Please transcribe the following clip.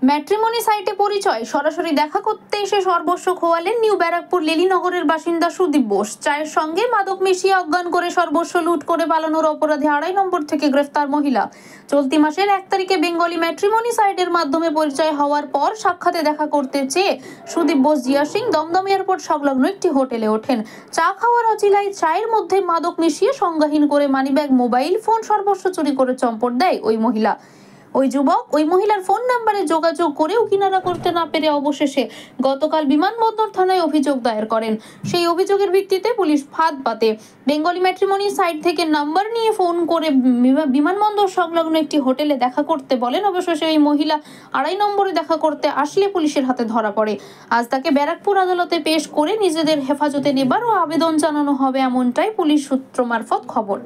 Matrimony সাইটে পরিচয়, সরাসরি দেখা করতে এসে সর্বস্ব খোয়ালেন নিউ ব্যারাকপুর লেলিনগরের বাসিন্দা সুদীপ বোস। চায়ের সঙ্গে মাদক মিশিয়ে অজ্ঞান করে সর্বস্ব লুট করে পালানোর অপরাধে 2.5 নম্বর থেকে গ্রেফতার মহিলা। চলতি মাসের 1 তারিখে বেঙ্গলি ম্যাট্রিমনি সাইটের মাধ্যমে পরিচয় হওয়ার পর সাক্ষাতে দেখা করতে চেয়ে সুদীপ বোস জিয়া সিং দমদম এয়ারপোর্ট সংলগ্ন একটি হোটেলে ওঠেন। চা খাওয়ার অচিলায় চায়ের মধ্যে মাদক মিশিয়ে সংজ্ঞাহীন করে মানিব্যাগ, মোবাইল ফোন সর্বস্ব চুরি করে চম্পট দেয় ওই মহিলা। ওই যুবক ওই মহিলার ফোন নাম্বারে যোগাযোগ করেও কিনারা করতে না পেরে অবশেষে গতকাল বিমানবন্দর থানায় অভিযোগ দায়ের করেন। সেই অভিযোগের ভিত্তিতে পুলিশ ফাঁদ পাতে বেঙ্গলি ম্যাট্রিমনি সাইট থেকে নাম্বার নিয়ে ফোন করে বিমানবন্দর সংলগ্ন একটি হোটেলে দেখা করতে বলেন। অবশেষে ওই মহিলা 2.5 নম্বরে দেখা করতে আসলে পুলিশের হাতে ধরা পড়ে। আজ তাকে ব্যারাকপুর আদালতে পেশ করে নিজেদের হেফাজতে নেবার ও আবেদন জানানো হবে, এমনটাই পুলিশ সূত্র মারফত খবর।